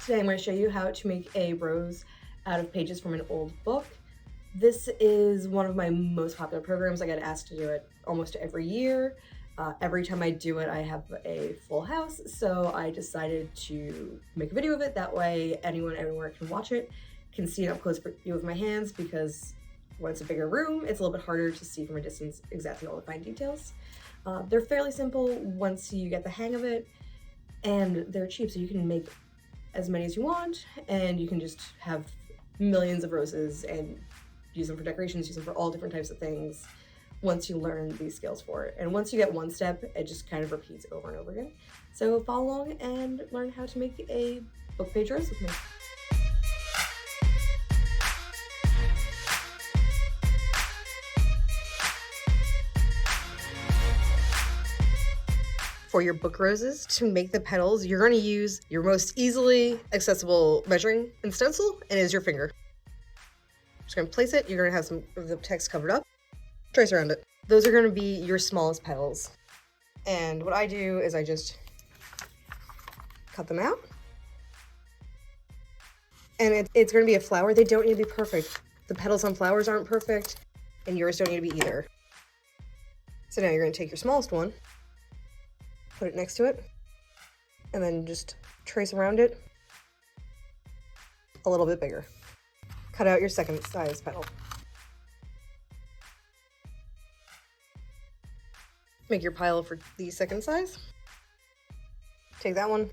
Today I'm going to show you how to make a rose out of pages from an old book. This is one of my most popular programs. I get asked to do it almost every year. Every time I do it, I have a full house, so I decided to make a video of it. That way anyone anywhere can watch it, can see it up close for you with my hands, because when it's a bigger room, it's a little bit harder to see from a distance exactly all the fine details. They're fairly simple once you get the hang of it, and they're cheap, so you can make as many as you want, and you can just have millions of roses and use them for decorations, use them for all different types of things once you learn these skills for it. And once you get one step, it just kind of repeats over and over again. So follow along and learn how to make a book page rose with me. For your book roses, to make the petals, you're going to use your most easily accessible measuring and stencil, and is your finger. Just going to place it. You're going to have some of the text covered up. Trace around it. Those are going to be your smallest petals. And what I do is I just cut them out. And it's going to be a flower. They don't need to be perfect. The petals on flowers aren't perfect, and yours don't need to be either. So now you're going to take your smallest one, put it next to it, and then just trace around it a little bit bigger. Cut out your second size petal. Make your pile for the second size. Take that one,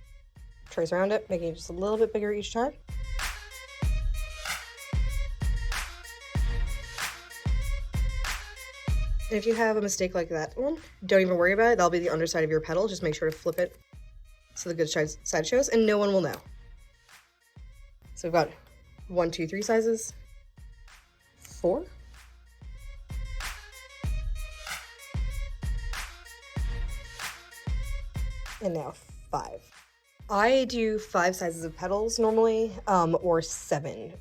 trace around it, making it just a little bit bigger each time. And if you have a mistake like that one, don't even worry about it. That'll be the underside of your petal. Just make sure to flip it so the good side shows, and no one will know. So we've got 1, 2, 3 sizes, 4. And now 5. I do 5 sizes of petals normally, or 7.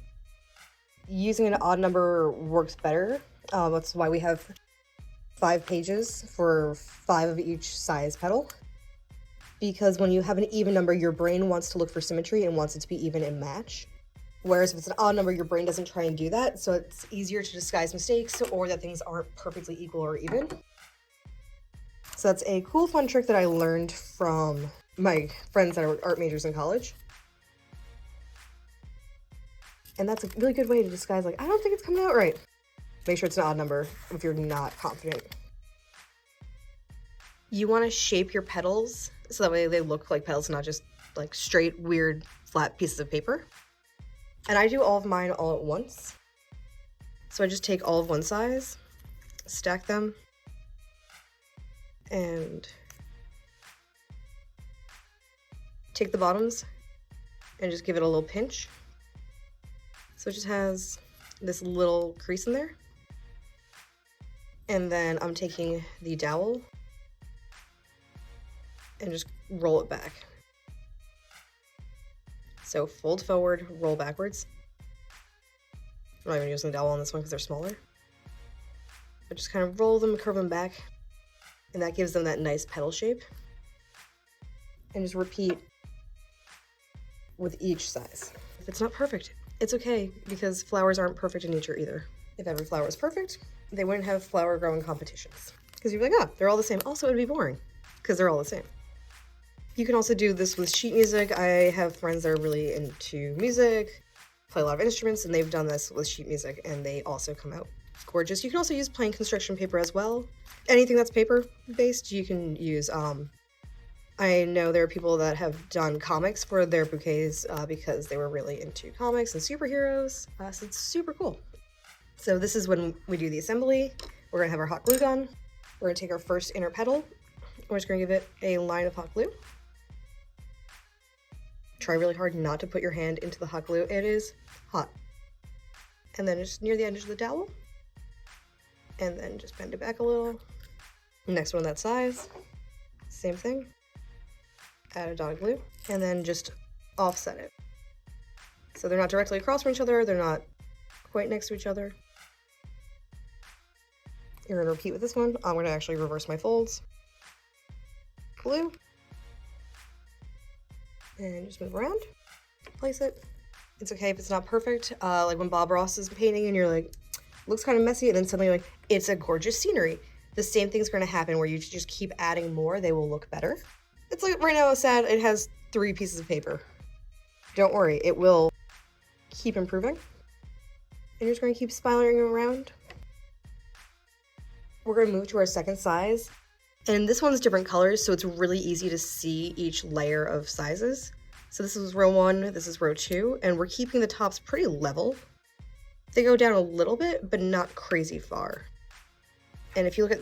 Using an odd number works better. That's why we have 5 pages for 5 of each size petal, because when you have an even number, your brain wants to look for symmetry and wants it to be even and match. Whereas if it's an odd number, your brain doesn't try and do that, so it's easier to disguise mistakes or that things aren't perfectly equal or even. So that's a cool, fun trick that I learned from my friends that are art majors in college. And that's a really good way to disguise, like, I don't think it's coming out right. Make sure it's an odd number if you're not confident. You want to shape your petals so that way they look like petals, not just like straight, weird, flat pieces of paper. And I do all of mine all at once. So I just take all of one size, stack them, and take the bottoms and just give it a little pinch. So it just has this little crease in there. And then I'm taking the dowel and just roll it back. So fold forward, roll backwards. I'm not even using the dowel on this one because they're smaller. But just kind of roll them, curve them back, and that gives them that nice petal shape. And just repeat with each size. If it's not perfect, it's okay, because flowers aren't perfect in nature either. If every flower was perfect, they wouldn't have flower growing competitions. Because you'd be like, oh, they're all the same. Also, it would be boring, because they're all the same. You can also do this with sheet music. I have friends that are really into music, play a lot of instruments, and they've done this with sheet music, and they also come out gorgeous. You can also use plain construction paper as well. Anything that's paper-based, you can use. I know there are people that have done comics for their bouquets because they were really into comics and superheroes, so it's super cool. So this is when we do the assembly. We're gonna have our hot glue gun. We're gonna take our first inner petal. We're just gonna give it a line of hot glue. Try really hard not to put your hand into the hot glue. It is hot. And then just near the edge of the dowel. And then just bend it back a little. Next one that size. Same thing. Add a dot of glue. And then just offset it. So they're not directly across from each other. They're not quite next to each other. You're going to repeat with this one. I'm going to actually reverse my folds. Glue. And just move around. place it. It's okay if it's not perfect. Like when Bob Ross is painting and you're like, looks kind of messy, and then suddenly you're like, it's a gorgeous scenery. The same thing's going to happen where you just keep adding more, they will look better. It's like right now, it's sad, it has 3 pieces of paper. Don't worry, it will keep improving. And you're just going to keep spiraling around. We're going to move to our second size. And this one's different colors, so it's really easy to see each layer of sizes. So this is row 1, this is row 2, and we're keeping the tops pretty level. They go down a little bit, but not crazy far. And if you look at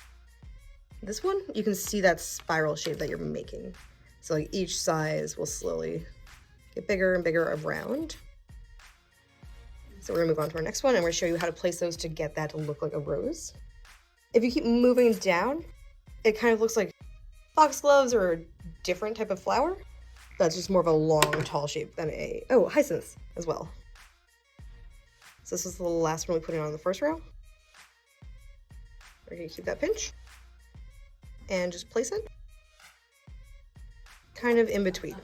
this one, you can see that spiral shape that you're making. So like each size will slowly get bigger and bigger around. So we're gonna move on to our next one, and we're gonna show you how to place those to get that to look like a rose. If you keep moving down, it kind of looks like foxgloves or a different type of flower. That's just more of a long, tall shape than hyacinths as well. So this is the last one we put in on the first row. We're gonna keep that pinch and just place it kind of in between.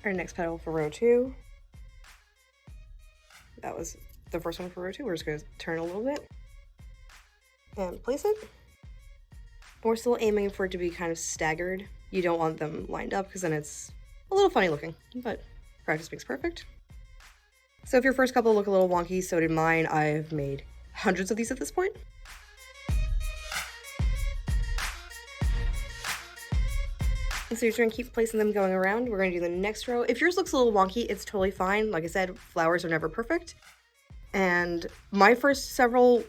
Our next petal for row 2. That was the first one for row 2. We're just gonna turn a little bit and place it. We're still aiming for it to be kind of staggered. You don't want them lined up because then it's a little funny looking, but practice makes perfect. So if your first couple look a little wonky, so did mine. I've made hundreds of these at this point. And so you're just gonna keep placing them going around. We're gonna do the next row. If yours looks a little wonky, it's totally fine. Like I said, flowers are never perfect. And my first several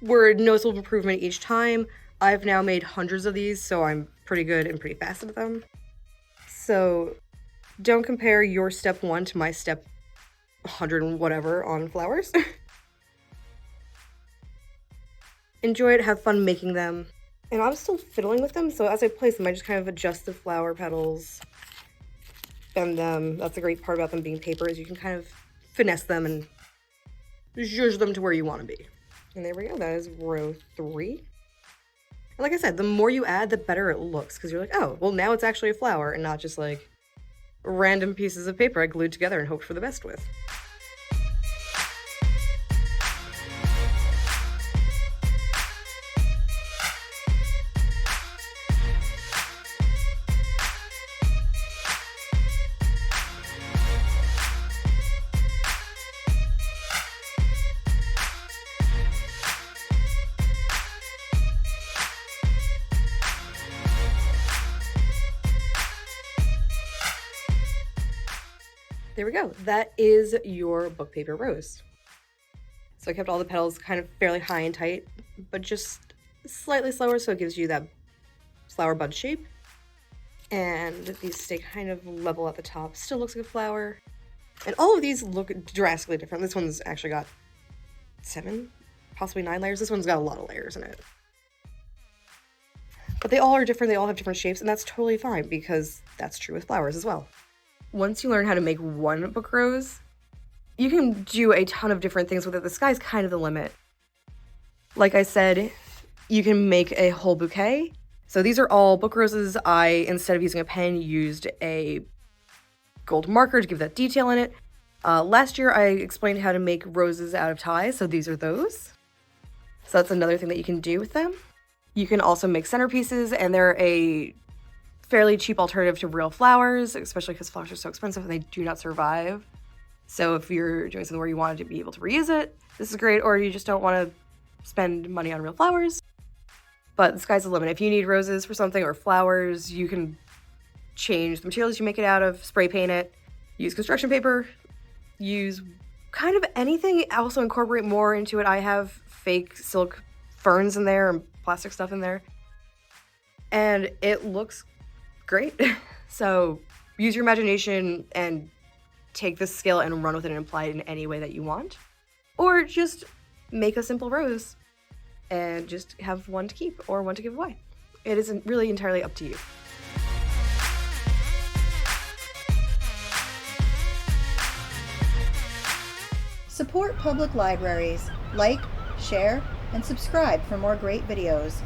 were noticeable improvement each time. I've now made hundreds of these, so I'm pretty good and pretty fast at them. So don't compare your step 1 to my step 100 and whatever on flowers. Enjoy it, have fun making them. And I'm still fiddling with them, so as I place them, I just kind of adjust the flower petals, bend them. That's the great part about them being paper, is you can kind of finesse them and zhuzh them to where you want to be. And there we go, that is row 3. And like I said, the more you add, the better it looks, because you're like, oh, well now it's actually a flower and not just like random pieces of paper I glued together and hoped for the best with. There we go. That is your book paper rose. So I kept all the petals kind of fairly high and tight, but just slightly slower so it gives you that flower bud shape. And these stay kind of level at the top. Still looks like a flower. And all of these look drastically different. This one's actually got 7, possibly 9 layers. This one's got a lot of layers in it. But they all are different. They all have different shapes, and that's totally fine because that's true with flowers as well. Once you learn how to make one book rose, you can do a ton of different things with it. The sky's kind of the limit. Like I said, you can make a whole bouquet. So these are all book roses. I, instead of using a pen, used a gold marker to give that detail in it. Last year, I explained how to make roses out of ties, so these are those. So that's another thing that you can do with them. You can also make centerpieces, and they're a fairly cheap alternative to real flowers, especially because flowers are so expensive and they do not survive. So if you're doing something where you wanted to be able to reuse it, this is great, or you just don't want to spend money on real flowers. But the sky's the limit. If you need roses for something or flowers, you can change the materials you make it out of, spray paint it, use construction paper, use kind of anything. Also incorporate more into it. I have fake silk ferns in there and plastic stuff in there. And it looks great. So use your imagination and take this skill and run with it and apply it in any way that you want. Or just make a simple rose and just have one to keep or one to give away. It is really entirely up to you. Support public libraries. Like, share, and subscribe for more great videos.